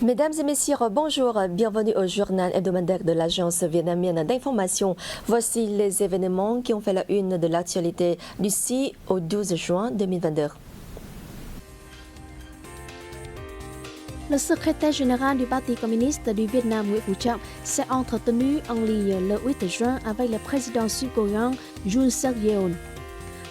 Mesdames et messieurs, bonjour, bienvenue au journal hebdomadaire de l'agence vietnamienne d'information. Voici les événements qui ont fait la une de l'actualité du 6 au 12 juin 2022. Le secrétaire général du Parti communiste du Vietnam, Nguyễn Phú Trọng, s'est entretenu en ligne le 8 juin avec le président sud-coréen Yoon Suk-yeol.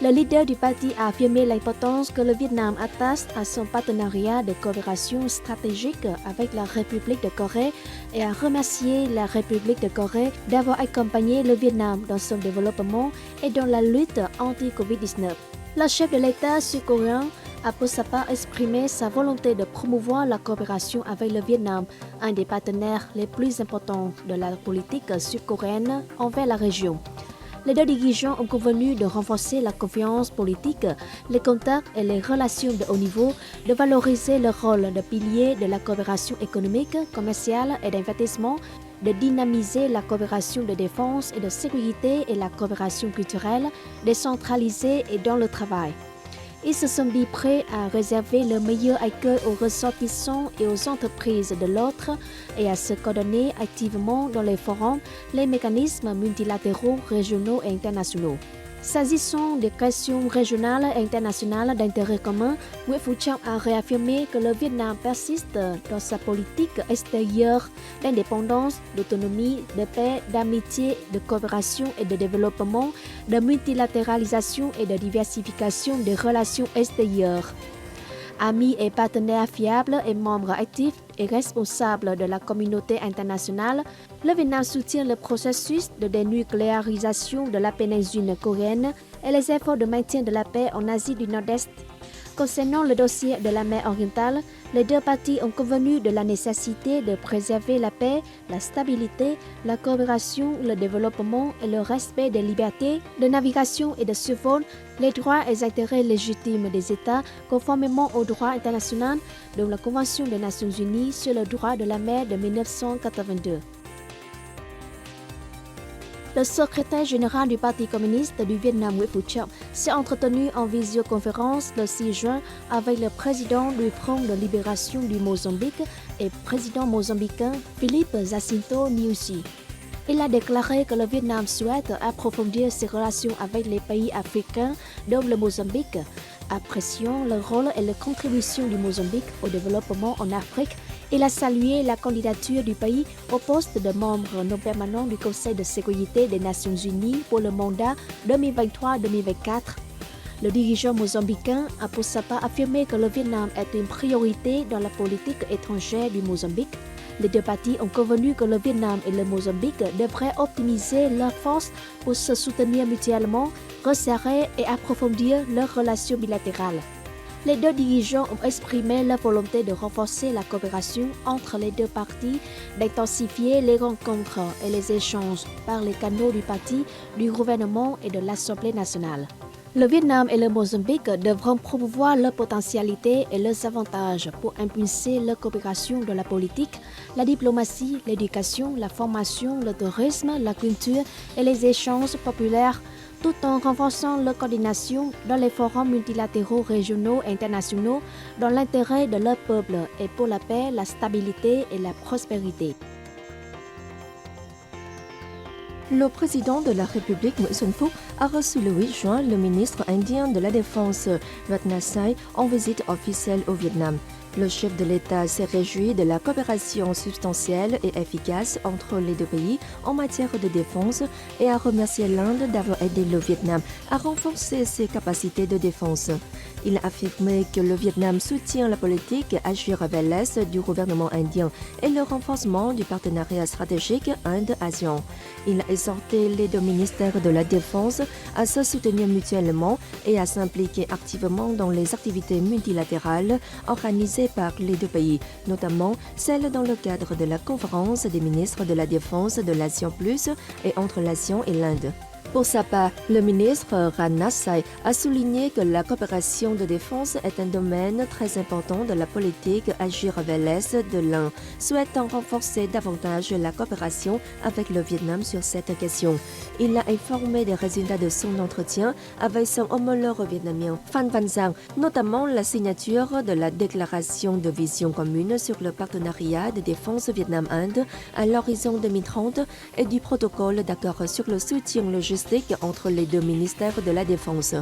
Le leader du parti a affirmé l'importance que le Vietnam attache à son partenariat de coopération stratégique avec la République de Corée et a remercié la République de Corée d'avoir accompagné le Vietnam dans son développement et dans la lutte anti-Covid-19. Le chef de l'État sud-coréen a pour sa part exprimé sa volonté de promouvoir la coopération avec le Vietnam, un des partenaires les plus importants de la politique sud-coréenne envers la région. Les deux dirigeants ont convenu de renforcer la confiance politique, les contacts et les relations de haut niveau, de valoriser le rôle de pilier de la coopération économique, commerciale et d'investissement, de dynamiser la coopération de défense et de sécurité et la coopération culturelle, décentralisée et dans le travail. Ils se sont dit prêts à réserver le meilleur accueil aux ressortissants et aux entreprises de l'autre et à se coordonner activement dans les forums, les mécanismes multilatéraux, régionaux et internationaux. S'agissant des questions régionales et internationales d'intérêt commun, Nguyễn Phú Trọng a réaffirmé que le Vietnam persiste dans sa politique extérieure d'indépendance, d'autonomie, de paix, d'amitié, de coopération et de développement, de multilatéralisation et de diversification des relations extérieures. Ami et partenaire fiable et membre actif et responsable de la communauté internationale, le Vietnam soutient le processus de dénucléarisation de la péninsule coréenne et les efforts de maintien de la paix en Asie du Nord-Est. Concernant le dossier de la mer orientale, les deux parties ont convenu de la nécessité de préserver la paix, la stabilité, la coopération, le développement et le respect des libertés de navigation et de survol, les droits et les intérêts légitimes des États conformément au droit international, dont la Convention des Nations Unies sur le droit de la mer de 1982. Le secrétaire général du Parti communiste du Vietnam, Nguyễn Phú Trọng, s'est entretenu en visioconférence le 6 juin avec le président du Front de libération du Mozambique et président mozambicain Philippe Jacinto Nyusi. Il a déclaré que le Vietnam souhaite approfondir ses relations avec les pays africains, dont le Mozambique, appréciant le rôle et la contribution du Mozambique au développement en Afrique. Il a salué la candidature du pays au poste de membre non permanent du Conseil de sécurité des Nations Unies pour le mandat 2023-2024. Le dirigeant mozambicain a pour sa part affirmé que le Vietnam est une priorité dans la politique étrangère du Mozambique. Les deux parties ont convenu que le Vietnam et le Mozambique devraient optimiser leurs forces pour se soutenir mutuellement, resserrer et approfondir leurs relations bilatérales. Les deux dirigeants ont exprimé leur volonté de renforcer la coopération entre les deux parties, d'intensifier les rencontres et les échanges par les canaux du parti, du gouvernement et de l'Assemblée nationale. Le Vietnam et le Mozambique devront promouvoir leurs potentialités et leurs avantages pour impulser leur coopération dans la politique, la diplomatie, l'éducation, la formation, le tourisme, la culture et les échanges populaires, tout en renforçant leur coordination dans les forums multilatéraux régionaux et internationaux dans l'intérêt de leur peuple et pour la paix, la stabilité et la prospérité. Le président de la République, Nguyễn Xuân Phúc, a reçu le 8 juin le ministre indien de la Défense, Rajnath Singh, en visite officielle au Vietnam. Le chef de l'État s'est réjoui de la coopération substantielle et efficace entre les deux pays en matière de défense et a remercié l'Inde d'avoir aidé le Vietnam à renforcer ses capacités de défense. Il a affirmé que le Vietnam soutient la politique agir vers l'Est du gouvernement indien et le renforcement du partenariat stratégique Inde-ASEAN. Il a exhorté les deux ministères de la Défense à se soutenir mutuellement et à s'impliquer activement dans les activités multilatérales organisées par les deux pays, notamment celles dans le cadre de la conférence des ministres de la Défense de l'ASEAN Plus et entre l'ASEAN et l'Inde. Pour sa part, le ministre Ratnasai a souligné que la coopération de défense est un domaine très important de la politique agir vers l'Est de l'Inde, souhaitant renforcer davantage la coopération avec le Vietnam sur cette question. Il a informé des résultats de son entretien avec son homologue vietnamien Phan Van Giang, notamment la signature de la déclaration de vision commune sur le partenariat de défense Vietnam-Inde à l'horizon 2030 et du protocole d'accord sur le soutien logistique entre les deux ministères de la Défense.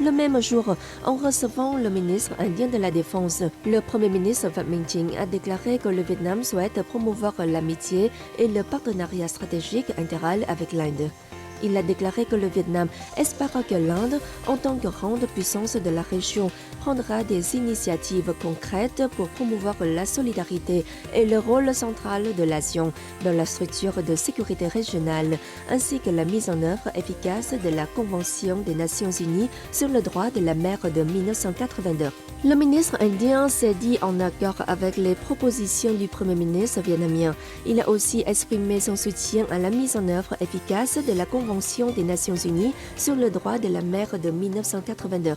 Le même jour, en recevant le ministre indien de la Défense, le Premier ministre Phạm Minh Chính a déclaré que le Vietnam souhaite promouvoir l'amitié et le partenariat stratégique intégral avec l'Inde. Il a déclaré que le Vietnam espère que l'Inde, en tant que grande puissance de la région, prendra des initiatives concrètes pour promouvoir la solidarité et le rôle central de l'ASEAN dans la structure de sécurité régionale, ainsi que la mise en œuvre efficace de la Convention des Nations Unies sur le droit de la mer de 1982. Le ministre indien s'est dit en accord avec les propositions du Premier ministre vietnamien. Il a aussi exprimé son soutien à la mise en œuvre efficace de la Convention des Nations Unies sur le droit de la mer de 1982.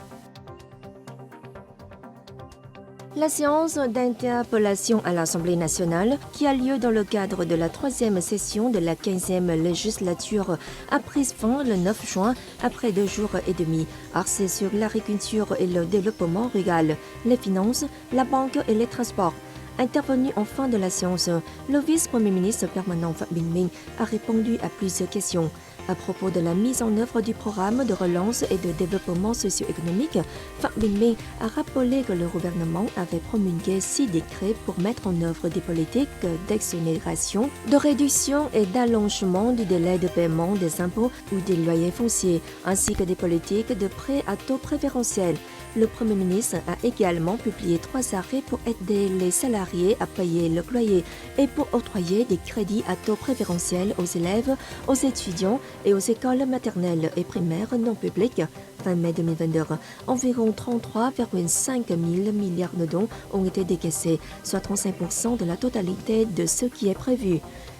La séance d'interpellation à l'Assemblée nationale, qui a lieu dans le cadre de la 3e session de la 15e législature, a pris fin le 9 juin après 2 jours et demi, axée sur l'agriculture et le développement rural, les finances, la banque et les transports. Intervenu en fin de la séance, le vice-premier ministre permanent Phạm Bình Minh a répondu à plusieurs questions. À propos de la mise en œuvre du programme de relance et de développement socio-économique, Phạm Bình Minh a rappelé que le gouvernement avait promulgué 6 décrets pour mettre en œuvre des politiques d'exonération, de réduction et d'allongement du délai de paiement des impôts ou des loyers fonciers, ainsi que des politiques de prêts à taux préférentiels. Le Premier ministre a également publié 3 arrêts pour aider les salariés à payer le loyer et pour octroyer des crédits à taux préférentiels aux élèves, aux étudiants et aux écoles maternelles et primaires non publiques. Fin mai 2022, environ 33,5 000 milliards de dons ont été décaissés, soit 35% de la totalité de ce qui est prévu.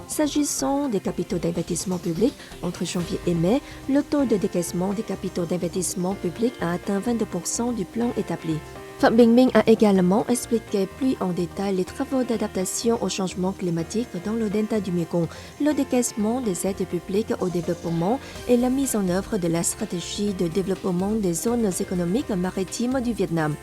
S'agissant des capitaux d'investissement public, entre janvier et mai, le taux de décaissement des capitaux d'investissement public a atteint 22% du plan établi. Phạm Bình Minh a également expliqué plus en détail les travaux d'adaptation au changement climatique dans le delta du Mekong, le décaissement des aides publiques au développement et la mise en œuvre de la stratégie de développement des zones économiques maritimes du Vietnam.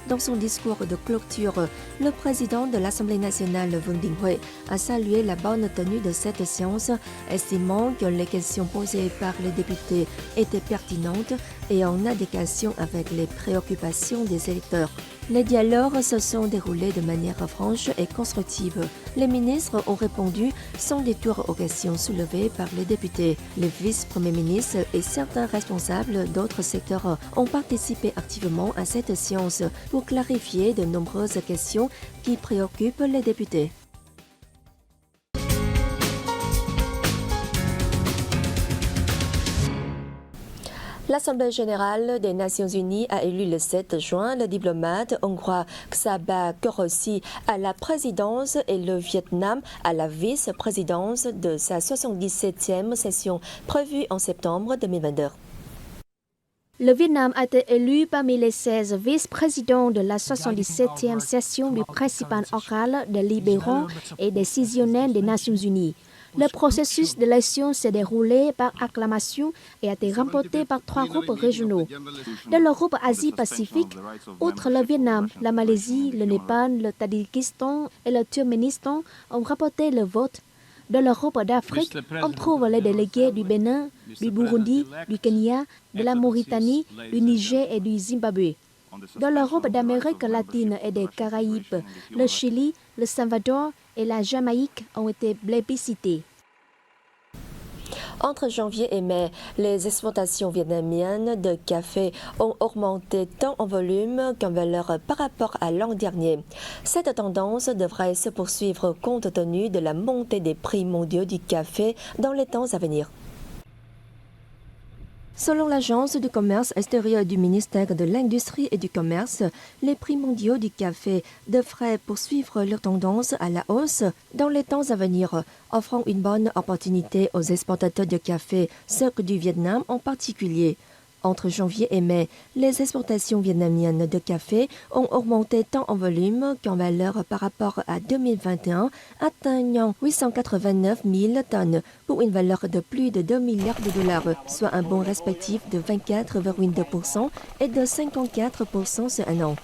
Dans son discours de clôture, le président de l'Assemblée nationale, Vương Đình Huệ, a salué la bonne tenue de cette séance, estimant que les questions posées par les députés étaient pertinentes et en adéquation avec les préoccupations des électeurs. Les dialogues se sont déroulés de manière franche et constructive. Les ministres ont répondu sans détour aux questions soulevées par les députés. Les vice-premiers ministres et certains responsables d'autres secteurs ont participé activement à cette séance pour clarifier de nombreuses questions qui préoccupent les députés. L'Assemblée générale des Nations unies a élu le 7 juin le diplomate hongrois Csaba Kőrösi à la présidence et le Vietnam à la vice-présidence de sa 77e session prévue en septembre 2022. Le Vietnam a été élu parmi les 16 vice-présidents de la 77e session du principal organe des libéraux et décisionnels des Nations unies. Le processus d'élection s'est déroulé par acclamation et a été remporté par 3 groupes régionaux. Dans le groupe Asie-Pacifique, outre le Vietnam, la Malaisie, le Népal, le Tadjikistan et le Turkménistan ont rapporté le vote. Dans le groupe d'Afrique, on trouve les délégués du Bénin, du Burundi, du Kenya, de la Mauritanie, du Niger et du Zimbabwe. Dans le groupe d'Amérique latine et des Caraïbes, le Chili, le Salvador et la Jamaïque ont été plébiscités. Entre janvier et mai, les exportations vietnamiennes de café ont augmenté tant en volume qu'en valeur par rapport à l'an dernier. Cette tendance devrait se poursuivre compte tenu de la montée des prix mondiaux du café dans les temps à venir. Selon l'agence du commerce extérieur du ministère de l'Industrie et du Commerce, les prix mondiaux du café devraient poursuivre leur tendance à la hausse dans les temps à venir, offrant une bonne opportunité aux exportateurs de café, ceux du Vietnam en particulier. Entre janvier et mai, les exportations vietnamiennes de café ont augmenté tant en volume qu'en valeur par rapport à 2021, atteignant 889 000 tonnes pour une valeur de plus de 2 milliards de dollars, soit un bond respectif de 24,2% et de 54% sur un an.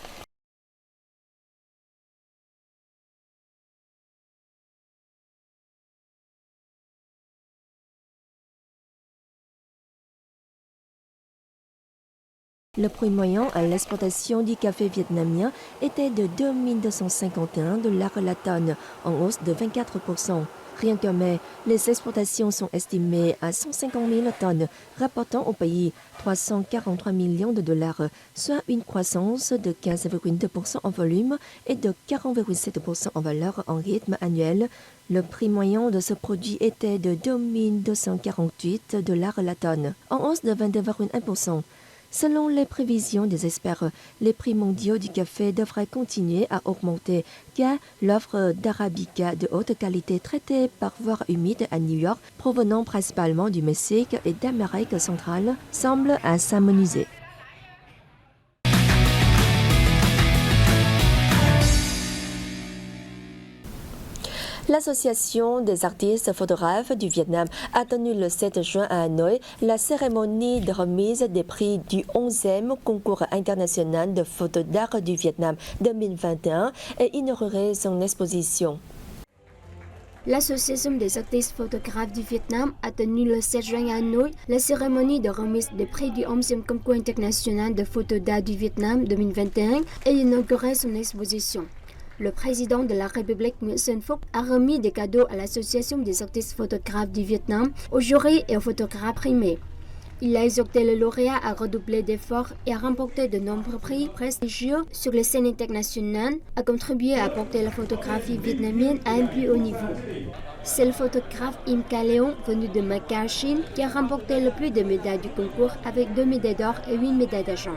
Le prix moyen à l'exportation du café vietnamien était de 2 251 $ la tonne, en hausse de 24%. Rien qu'en mai, les exportations sont estimées à 150 000 tonnes, rapportant au pays 343 millions de dollars, soit une croissance de 15,2% en volume et de 40,7% en valeur en rythme annuel. Le prix moyen de ce produit était de 2 248 $ la tonne, en hausse de 22,1%. Selon les prévisions des experts, les prix mondiaux du café devraient continuer à augmenter car l'offre d'arabica de haute qualité traitée par voie humide à New York, provenant principalement du Mexique et d'Amérique centrale, semble à s'harmoniser. L'Association des artistes photographes du Vietnam a tenu le 7 juin à Hanoï la cérémonie de remise des prix du 11e concours international de photos d'art du Vietnam 2021 et inauguré son exposition. L'Association des artistes photographes du Vietnam a tenu le 7 juin à Hanoï la cérémonie de remise des prix du 11e concours international de photos d'art du Vietnam 2021 et inauguré son exposition. Le président de la République Nguyễn Xuân Phúc a remis des cadeaux à l'Association des artistes photographes du Vietnam, aux jurys et aux photographes primés. Il a exhorté le lauréat à redoubler d'efforts et à remporter de nombreux prix prestigieux sur les scènes internationales, à contribuer à porter la photographie vietnamienne à un plus haut niveau. C'est le photographe Im Ca Leon, venu de Macao, Chine, qui a remporté le plus de médailles du concours avec 2 médailles d'or et 8 médailles d'argent.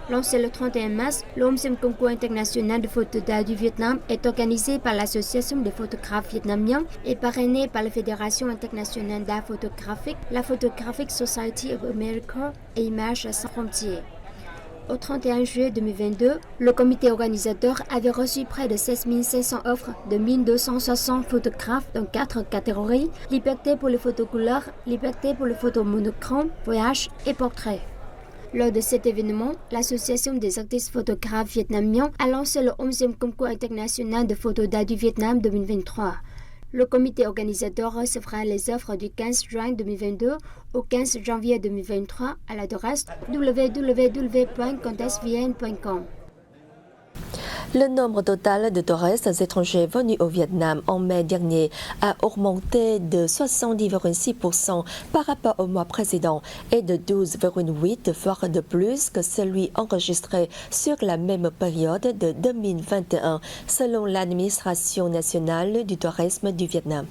Lancé le 31 mars, le 11e concours international de photos d'art du Vietnam est organisé par l'Association des photographes vietnamiens et parrainé par la Fédération internationale d'art photographique, la Photographic Society of America et Images sans frontières. Au 31 juillet 2022, le comité organisateur avait reçu près de 16 500 offres de 1260 photographes dans 4 catégories: liberté pour les photos couleurs, liberté pour les photos monochromes, voyage et portrait. Lors de cet événement, l'Association des artistes photographes vietnamiens a lancé le 11e concours international de photos d'art du Vietnam 2023. Le comité organisateur recevra les offres du 15 juin 2022 au 15 janvier 2023 à l'adresse www.contestvn.com. Le nombre total de touristes étrangers venus au Vietnam en mai dernier a augmenté de 70,6% par rapport au mois précédent et de 12,8 fois de plus que celui enregistré sur la même période de 2021, selon l'administration nationale du tourisme du Vietnam.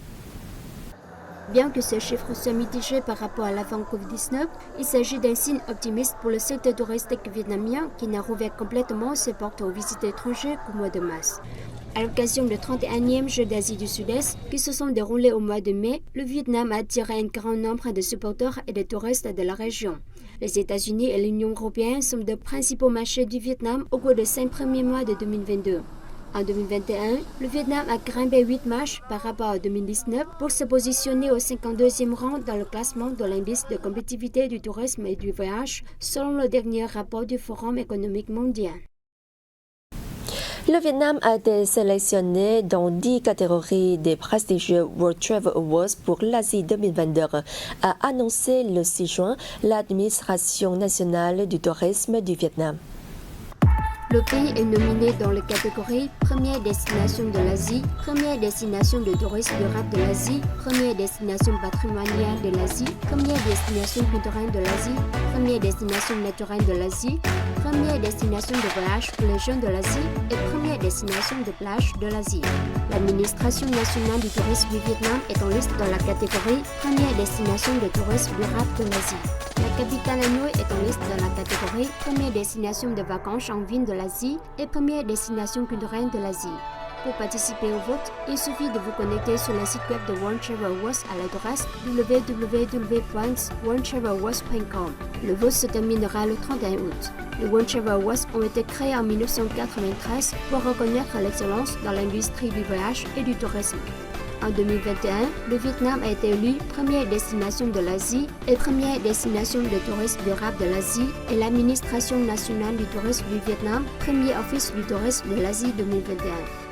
Bien que ces chiffres soient mitigés par rapport à l'avant Covid-19, il s'agit d'un signe optimiste pour le secteur touristique vietnamien qui n'a rouvert complètement ses portes aux visiteurs étrangers qu'au mois de mars. À l'occasion du 31e Jeux d'Asie du Sud-Est qui se sont déroulés au mois de mai, le Vietnam a attiré un grand nombre de supporters et de touristes de la région. Les États-Unis et l'Union européenne sont de principaux marchés du Vietnam au cours des 5 premiers mois de 2022. En 2021, le Vietnam a grimpé 8 marches par rapport à 2019 pour se positionner au 52e rang dans le classement de l'indice de compétitivité du tourisme et du voyage, selon le dernier rapport du Forum économique mondial. Le Vietnam a été sélectionné dans 10 catégories des prestigieux World Travel Awards pour l'Asie 2022, a annoncé le 6 juin l'administration nationale du tourisme du Vietnam. Le pays est nominé dans les catégories Première destination de l'Asie, Première destination de tourisme durable de l'Asie, Première destination patrimoniale de l'Asie, Première destination culturelle de l'Asie, Première destination naturelle de l'Asie, Première destination de voyage pour les jeunes de l'Asie et Première destination de plage de l'Asie. L'administration nationale du tourisme du Vietnam est en liste dans la catégorie Première destination de tourisme durable de l'Asie. La capitale Hanoi est en liste dans la catégorie Première destination de vacances en ville de l'Asie et Première destination culturelle de l'Asie. Pour participer au vote, il suffit de vous connecter sur le site web de World Travel Awards à l'adresse www.worldtravelawards.com. Le vote se terminera le 31 août. Les World Travel Awards ont été créés en 1993 pour reconnaître l'excellence dans l'industrie du voyage et du tourisme. En 2021, le Vietnam a été élu première destination de l'Asie et première destination de tourisme durable de l'Asie et l'administration nationale du tourisme du Vietnam, premier office du tourisme de l'Asie 2021.